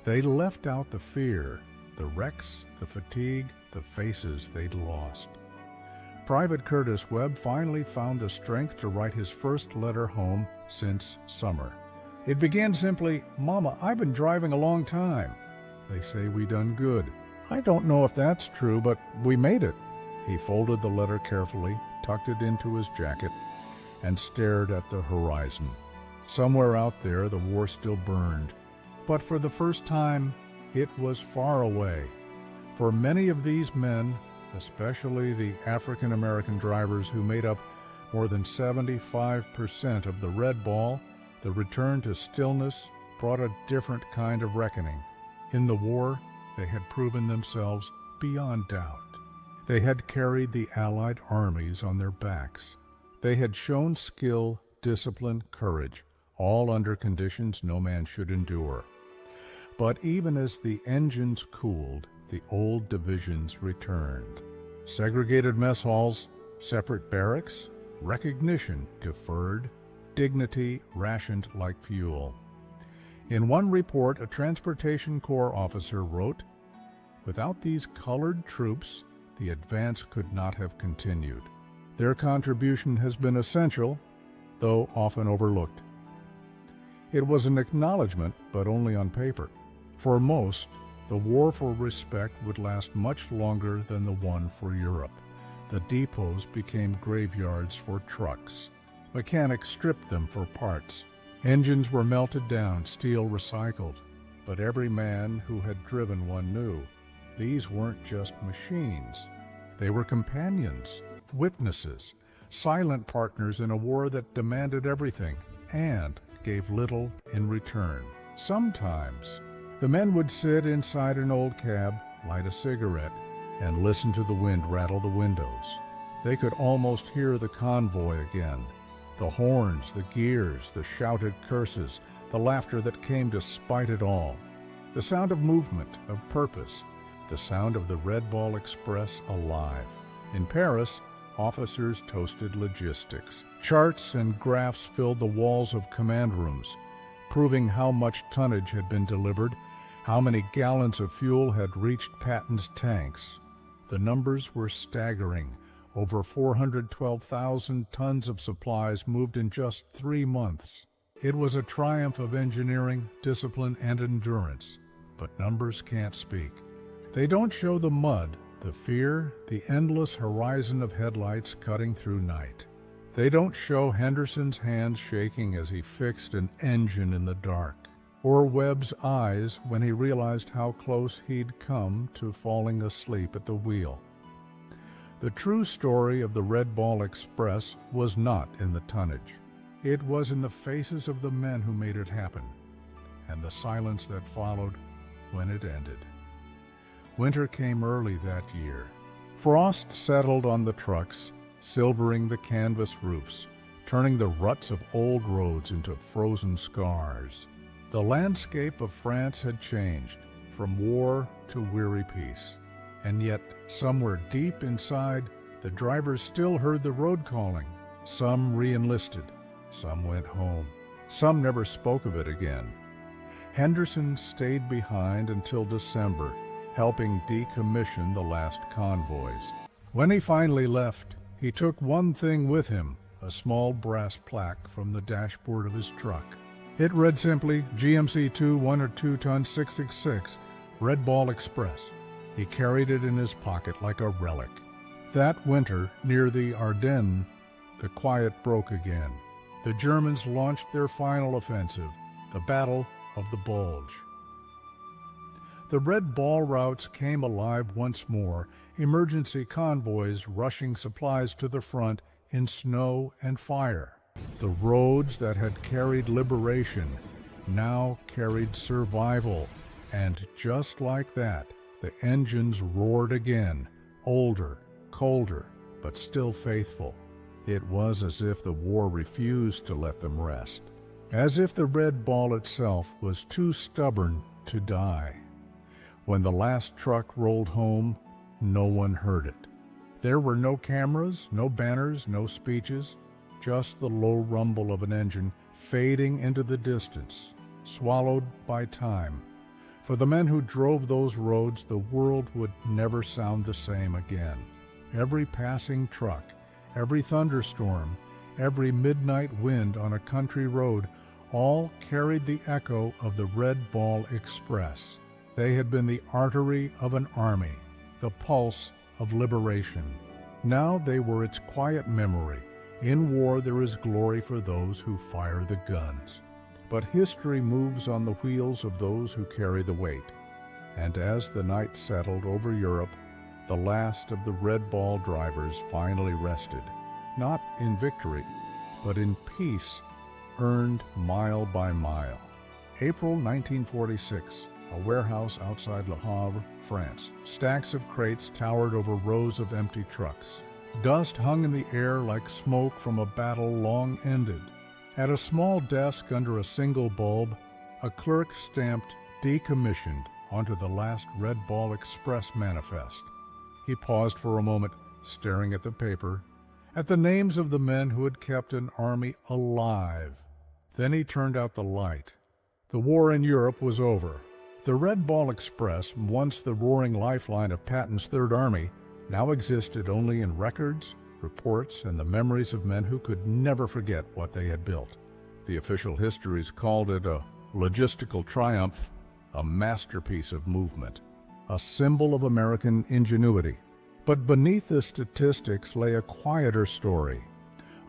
They left out the fear, the wrecks, the fatigue, the faces they'd lost. Private Curtis Webb finally found the strength to write his first letter home since summer. It began simply, "Mama, I've been driving a long time. They say we done good. I don't know if that's true, but we made it." He folded the letter carefully, tucked it into his jacket, and stared at the horizon. Somewhere out there, the war still burned. But for the first time, it was far away. For many of these men, especially the African American drivers who made up more than 75% of the Red Ball, the return to stillness brought a different kind of reckoning. In the war, they had proven themselves beyond doubt. They had carried the Allied armies on their backs. They had shown skill, discipline, courage, all under conditions no man should endure. But even as the engines cooled, the old divisions returned. Segregated mess halls, separate barracks, recognition deferred, dignity rationed like fuel. In one report, a Transportation Corps officer wrote, "Without these colored troops, the advance could not have continued. Their contribution has been essential, though often overlooked." It was an acknowledgement, but only on paper. For most, the war for respect would last much longer than the one for Europe. The depots became graveyards for trucks. Mechanics stripped them for parts. Engines were melted down, steel recycled. But every man who had driven one knew these weren't just machines. They were companions, witnesses, silent partners in a war that demanded everything and gave little in return. Sometimes, the men would sit inside an old cab, light a cigarette, and listen to the wind rattle the windows. They could almost hear the convoy again. The horns, the gears, the shouted curses, the laughter that came despite it all. The sound of movement, of purpose, the sound of the Red Ball Express alive. In Paris, officers toasted logistics. Charts and graphs filled the walls of command rooms, proving how much tonnage had been delivered, how many gallons of fuel had reached Patton's tanks. The numbers were staggering. Over 412,000 tons of supplies moved in just 3 months. It was a triumph of engineering, discipline, and endurance. But numbers can't speak. They don't show the mud, the fear, the endless horizon of headlights cutting through night. They don't show Henderson's hands shaking as he fixed an engine in the dark, or Webb's eyes when he realized how close he'd come to falling asleep at the wheel. The true story of the Red Ball Express was not in the tonnage. It was in the faces of the men who made it happen, and the silence that followed when it ended. Winter came early that year. Frost settled on the trucks, silvering the canvas roofs, turning the ruts of old roads into frozen scars. The landscape of France had changed, from war to weary peace. And yet, somewhere deep inside, the drivers still heard the road calling. Some re-enlisted, some went home, some never spoke of it again. Henderson stayed behind until December, helping decommission the last convoys. When he finally left, he took one thing with him, a small brass plaque from the dashboard of his truck. It read simply, GMC-2 1 or 2 ton 666, Red Ball Express. He carried it in his pocket like a relic. That winter, near the Ardennes, the quiet broke again. The Germans launched their final offensive, the Battle of the Bulge. The Red Ball routes came alive once more, emergency convoys rushing supplies to the front in snow and fire. The roads that had carried liberation now carried survival, and just like that, the engines roared again, older, colder, but still faithful. It was as if the war refused to let them rest, as if the Red Ball itself was too stubborn to die. When the last truck rolled home, no one heard it. There were no cameras, no banners, no speeches, just the low rumble of an engine fading into the distance, swallowed by time. For the men who drove those roads, the world would never sound the same again. Every passing truck, every thunderstorm, every midnight wind on a country road, all carried the echo of the Red Ball Express. They had been the artery of an army, the pulse of liberation. Now they were its quiet memory. In war there is glory for those who fire the guns. But history moves on the wheels of those who carry the weight. And as the night settled over Europe, the last of the Red Ball drivers finally rested, not in victory, but in peace earned mile by mile. April 1946, a warehouse outside Le Havre, France. Stacks of crates towered over rows of empty trucks. Dust hung in the air like smoke from a battle long ended. At a small desk under a single bulb, a clerk stamped "Decommissioned" onto the last Red Ball Express manifest. He paused for a moment, staring at the paper, at the names of the men who had kept an army alive. Then he turned out the light. The war in Europe was over. The Red Ball Express, once the roaring lifeline of Patton's Third Army, now existed only in records, reports, and the memories of men who could never forget what they had built. The official histories called it a logistical triumph, a masterpiece of movement, a symbol of American ingenuity. But beneath the statistics lay a quieter story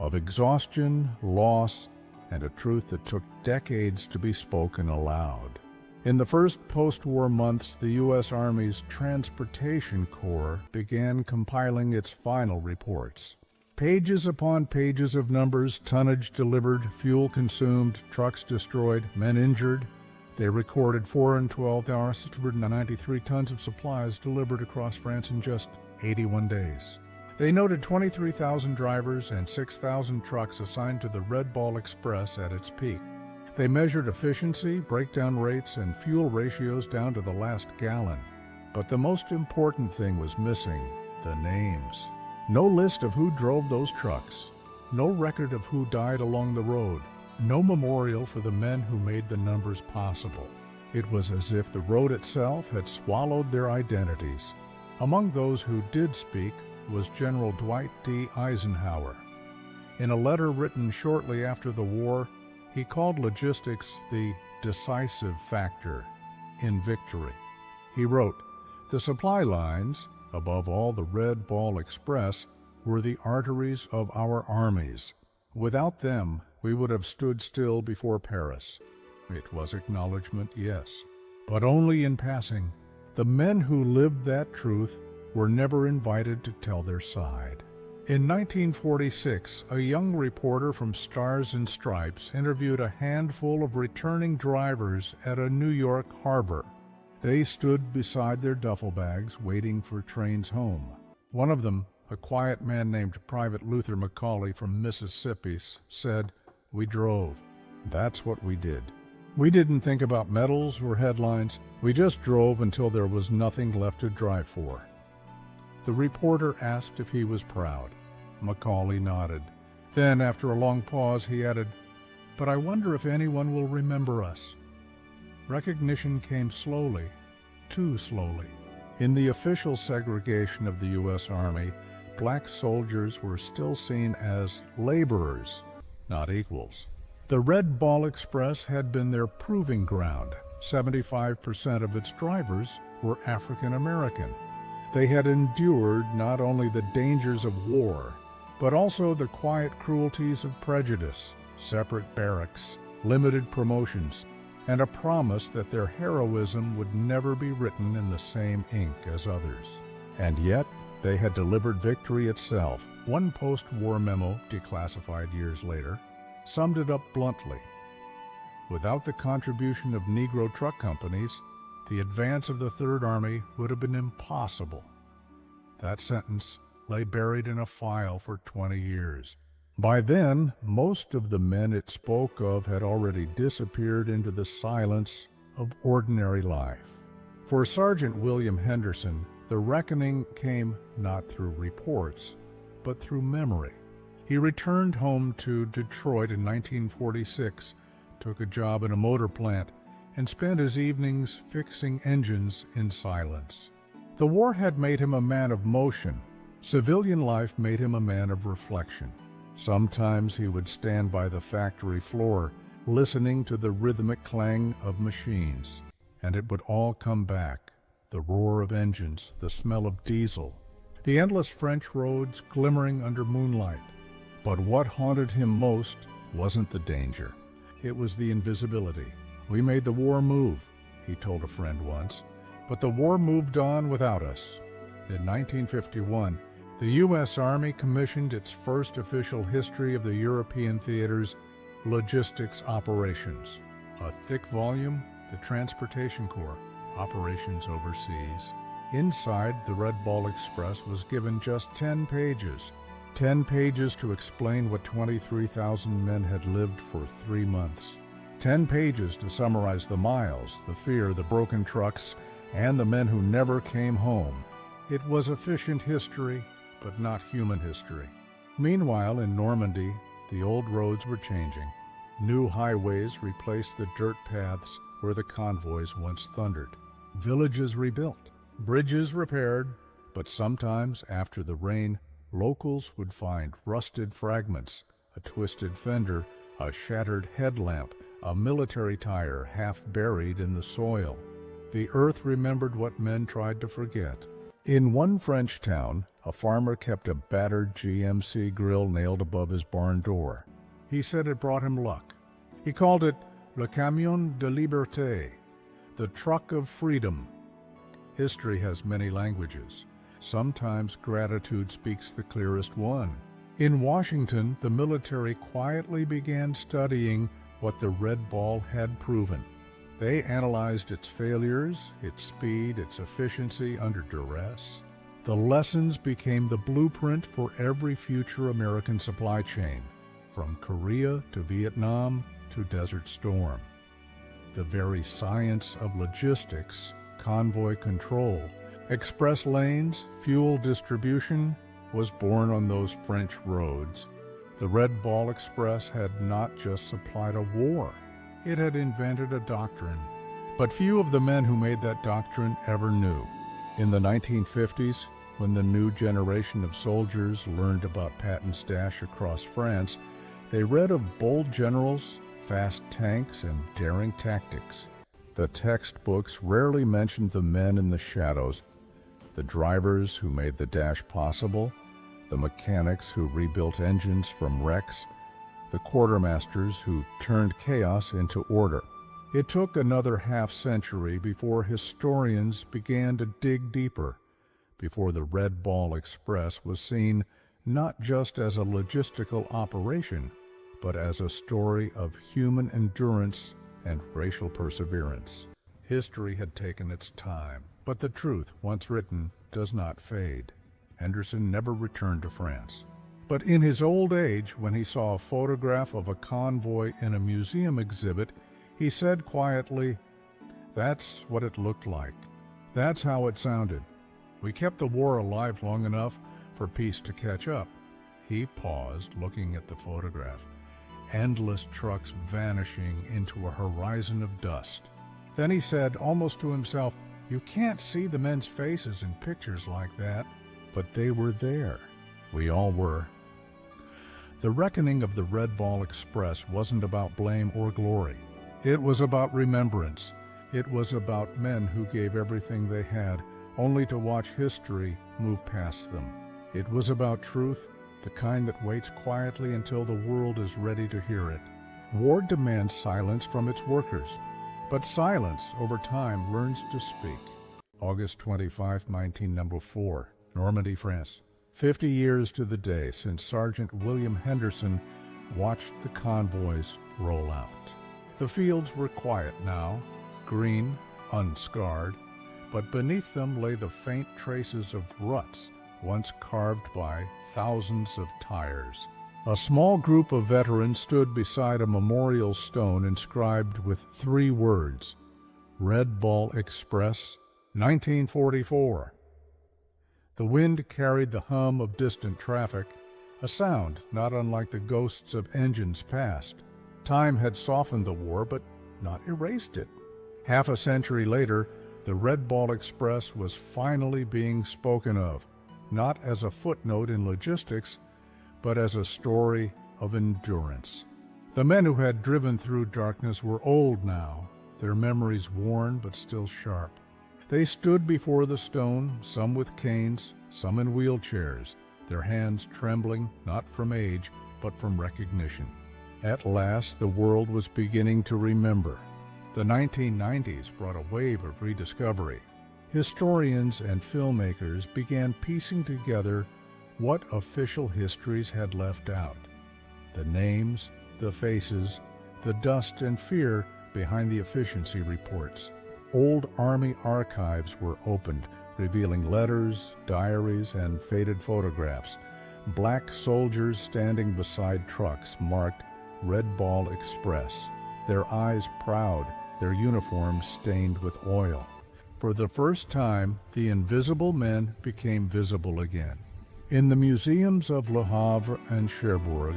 of exhaustion, loss, and a truth that took decades to be spoken aloud. In the first post-war months, the U.S. Army's Transportation Corps began compiling its final reports. Pages upon pages of numbers, tonnage delivered, fuel consumed, trucks destroyed, men injured. They recorded 412,693 tons of supplies delivered across France in just 81 days. They noted 23,000 drivers and 6,000 trucks assigned to the Red Ball Express at its peak. They measured efficiency, breakdown rates, and fuel ratios down to the last gallon. But the most important thing was missing: the names. No list of who drove those trucks, no record of who died along the road, no memorial for the men who made the numbers possible. It was as if the road itself had swallowed their identities. Among those who did speak was General Dwight D. Eisenhower. In a letter written shortly after the war, he called logistics the decisive factor in victory. He wrote, "The supply lines, above all the Red Ball Express, were the arteries of our armies. Without them, we would have stood still before Paris." It was acknowledgment, yes, but only in passing. The men who lived that truth were never invited to tell their side. In 1946, a young reporter from Stars and Stripes interviewed a handful of returning drivers at a New York harbor. They stood beside their duffel bags, waiting for trains home. One of them, a quiet man named Private Luther McCauley from Mississippi, said, "We drove. That's what we did. We didn't think about medals or headlines. We just drove until there was nothing left to drive for." The reporter asked if he was proud. Macaulay nodded. Then, after a long pause, he added, "But I wonder if anyone will remember us." Recognition came slowly, too slowly. In the official segregation of the U.S. Army, black soldiers were still seen as laborers, not equals. The Red Ball Express had been their proving ground. 75% of its drivers were African American. They had endured not only the dangers of war, but also the quiet cruelties of prejudice, separate barracks, limited promotions, and a promise that their heroism would never be written in the same ink as others. And yet, they had delivered victory itself. One post-war memo, declassified years later, summed it up bluntly. Without the contribution of Negro truck companies, the advance of the Third Army would have been impossible. That sentence lay buried in a file for 20 years. By then, most of the men it spoke of had already disappeared into the silence of ordinary life. For Sergeant William Henderson, the reckoning came not through reports, but through memory. He returned home to Detroit in 1946, took a job in a motor plant, and spent his evenings fixing engines in silence. The war had made him a man of motion. Civilian life made him a man of reflection. Sometimes he would stand by the factory floor, listening to the rhythmic clang of machines, and it would all come back: the roar of engines, the smell of diesel, the endless French roads glimmering under moonlight. But what haunted him most wasn't the danger. It was the invisibility. "We made the war move," he told a friend once, "but the war moved on without us." In 1951, the U.S. Army commissioned its first official history of the European theater's logistics operations. A thick volume, The Transportation Corps, Operations Overseas. Inside, the Red Ball Express was given just 10 pages. 10 pages to explain what 23,000 men had lived for 3 months. 10 pages to summarize the miles, the fear, the broken trucks, and the men who never came home. It was efficient history, but not human history. Meanwhile, in Normandy, the old roads were changing. New highways replaced the dirt paths where the convoys once thundered. Villages rebuilt, bridges repaired, but sometimes after the rain, locals would find rusted fragments, a twisted fender, a shattered headlamp, a military tire half buried in the soil. The earth remembered what men tried to forget. In one French town, a farmer kept a battered GMC grill nailed above his barn door. He said it brought him luck. He called it Le Camion de Liberté, the truck of freedom. History has many languages. Sometimes gratitude speaks the clearest one. In Washington, the military quietly began studying what the Red Ball had proven. They analyzed its failures, its speed, its efficiency under duress. The lessons became the blueprint for every future American supply chain, from Korea to Vietnam to Desert Storm. The very science of logistics, convoy control, express lanes, fuel distribution was born on those French roads. The Red Ball Express had not just supplied a war, it had invented a doctrine. But few of the men who made that doctrine ever knew. In the 1950s, when the new generation of soldiers learned about Patton's dash across France, they read of bold generals, fast tanks, and daring tactics. The textbooks rarely mentioned the men in the shadows, the drivers who made the dash possible, the mechanics who rebuilt engines from wrecks, the quartermasters who turned chaos into order. It took another half-century before historians began to dig deeper, before the Red Ball Express was seen not just as a logistical operation, but as a story of human endurance and racial perseverance. History had taken its time, but the truth, once written, does not fade. Henderson never returned to France. But in his old age, when he saw a photograph of a convoy in a museum exhibit, he said quietly, "That's what it looked like. That's how it sounded. We kept the war alive long enough for peace to catch up." He paused, looking at the photograph. Endless trucks vanishing into a horizon of dust. Then he said, almost to himself, "You can't see the men's faces in pictures like that." But they were there. We all were. The reckoning of the Red Ball Express wasn't about blame or glory. It was about remembrance. It was about men who gave everything they had, only to watch history move past them. It was about truth, the kind that waits quietly until the world is ready to hear it. War demands silence from its workers, but silence over time learns to speak. August 25, 1904, Normandy, France. 50 years to the day since Sergeant William Henderson watched the convoys roll out. The fields were quiet now, green, unscarred, but beneath them lay the faint traces of ruts once carved by thousands of tires. A small group of veterans stood beside a memorial stone inscribed with 3 words, Red Ball Express, 1944. The wind carried the hum of distant traffic, a sound not unlike the ghosts of engines past. Time had softened the war, but not erased it. Half a century later, the Red Ball Express was finally being spoken of, not as a footnote in logistics, but as a story of endurance. The men who had driven through darkness were old now, their memories worn but still sharp. They stood before the stone, some with canes, some in wheelchairs, their hands trembling not from age, but from recognition. At last, the world was beginning to remember. The 1990s brought a wave of rediscovery. Historians and filmmakers began piecing together what official histories had left out. The names, the faces, the dust and fear behind the efficiency reports. Old Army archives were opened, revealing letters, diaries, and faded photographs. Black soldiers standing beside trucks marked Red Ball Express, their eyes proud, their uniforms stained with oil. For the first time, the invisible men became visible again. In the museums of Le Havre and Cherbourg,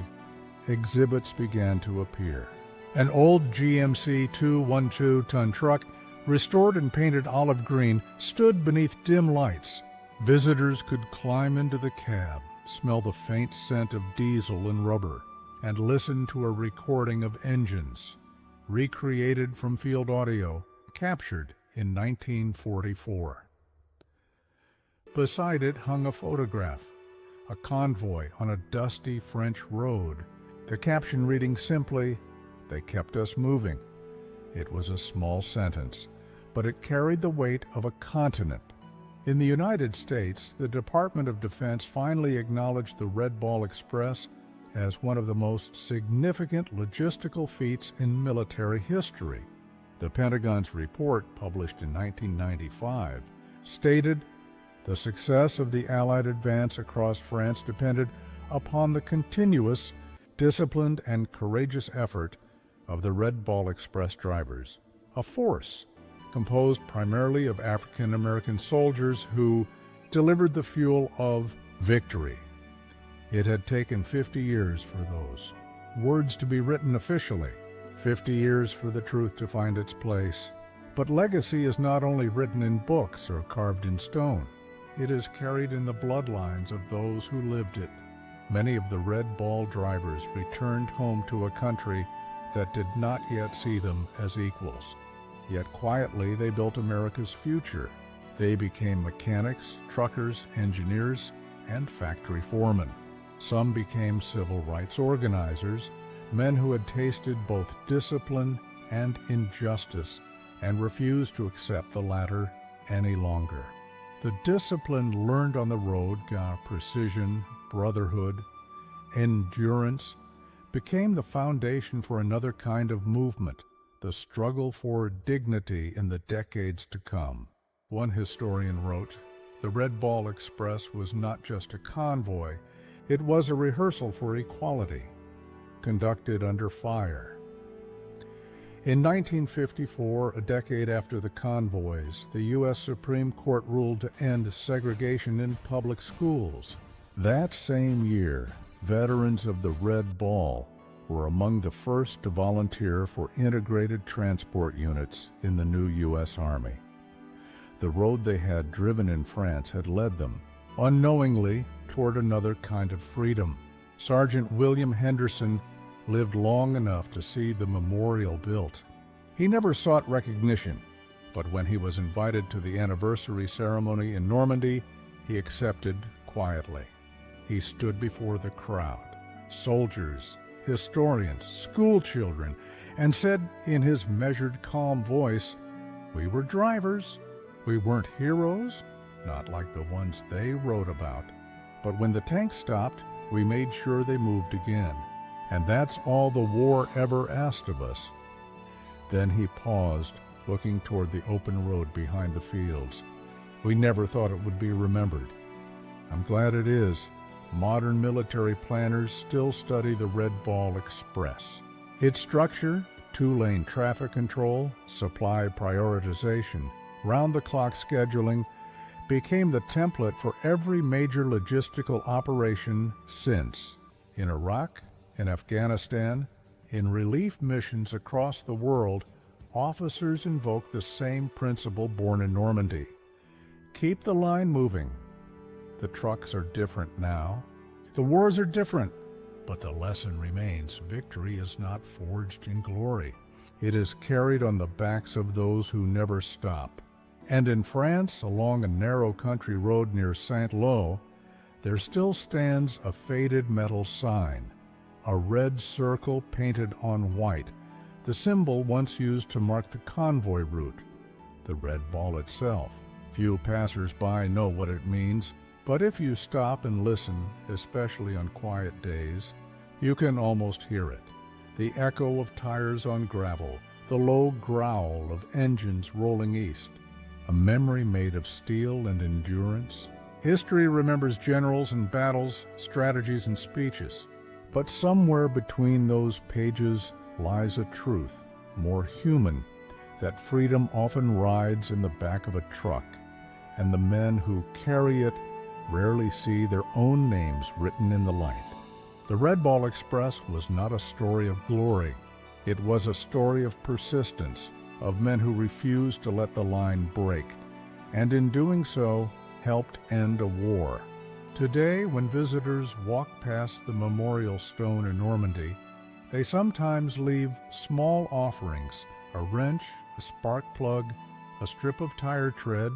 exhibits began to appear. An old GMC 212-ton truck, restored and painted olive green, stood beneath dim lights. Visitors could climb into the cab, smell the faint scent of diesel and rubber, and listen to a recording of engines, recreated from field audio, captured in 1944. Beside it hung a photograph, a convoy on a dusty French road, the caption reading simply, "They kept us moving." It was a small sentence, but it carried the weight of a continent. In the United States, the Department of Defense finally acknowledged the Red Ball Express as one of the most significant logistical feats in military history. The Pentagon's report, published in 1995, stated the success of the Allied advance across France depended upon the continuous, disciplined, and courageous effort of the Red Ball Express drivers, a force composed primarily of African American soldiers who delivered the fuel of victory. It had taken 50 years for those words to be written officially, 50 years for the truth to find its place. But legacy is not only written in books or carved in stone. It is carried in the bloodlines of those who lived it. Many of the Red Ball drivers returned home to a country that did not yet see them as equals. Yet quietly they built America's future. They became mechanics, truckers, engineers, and factory foremen. Some became civil rights organizers, men who had tasted both discipline and injustice and refused to accept the latter any longer. The discipline learned on the road, precision, brotherhood, endurance, became the foundation for another kind of movement, the struggle for dignity in the decades to come. One historian wrote, "The Red Ball Express was not just a convoy, it was a rehearsal for equality, conducted under fire." In 1954, a decade after the convoys, the U.S. Supreme Court ruled to end segregation in public schools. That same year, veterans of the Red Ball were among the first to volunteer for integrated transport units in the new U.S. Army. The road they had driven in France had led them, unknowingly, toward another kind of freedom. Sergeant William Henderson lived long enough to see the memorial built. He never sought recognition, but when he was invited to the anniversary ceremony in Normandy, he accepted quietly. He stood before the crowd, soldiers, historians, school children, and said in his measured, calm voice, "We were drivers. We weren't heroes, not like the ones they wrote about. But when the tanks stopped, we made sure they moved again. And that's all the war ever asked of us." Then he paused, looking toward the open road behind the fields. "We never thought it would be remembered. I'm glad it is. Modern military planners still study the Red Ball Express. Its structure, 2-lane traffic control, supply prioritization, round-the-clock scheduling, became the template for every major logistical operation since. In Iraq, in Afghanistan, in relief missions across the world, officers invoke the same principle born in Normandy. Keep the line moving. The trucks are different now. The wars are different. But the lesson remains: victory is not forged in glory. It is carried on the backs of those who never stop. And in France, along a narrow country road near Saint-Lô, there still stands a faded metal sign, a red circle painted on white, the symbol once used to mark the convoy route, the Red Ball itself. Few passers-by know what it means, but if you stop and listen, especially on quiet days, you can almost hear it. The echo of tires on gravel, the low growl of engines rolling east, a memory made of steel and endurance. History remembers generals and battles, strategies and speeches. But somewhere between those pages lies a truth, more human, that freedom often rides in the back of a truck, and the men who carry it rarely see their own names written in the light. The Red Ball Express was not a story of glory. It was a story of persistence, of men who refused to let the line break, and in doing so, helped end a war. Today, when visitors walk past the memorial stone in Normandy, they sometimes leave small offerings, a wrench, a spark plug, a strip of tire tread,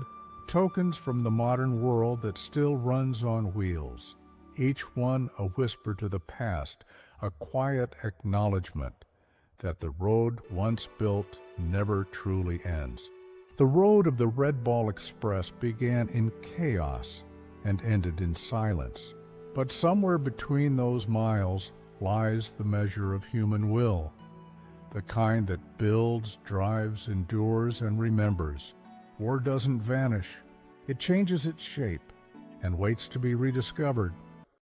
tokens from the modern world that still runs on wheels, each one a whisper to the past, a quiet acknowledgement that the road once built never truly ends. The road of the Red Ball Express began in chaos and ended in silence. But somewhere between those miles lies the measure of human will, the kind that builds, drives, endures, and remembers. War doesn't vanish. It changes its shape and waits to be rediscovered.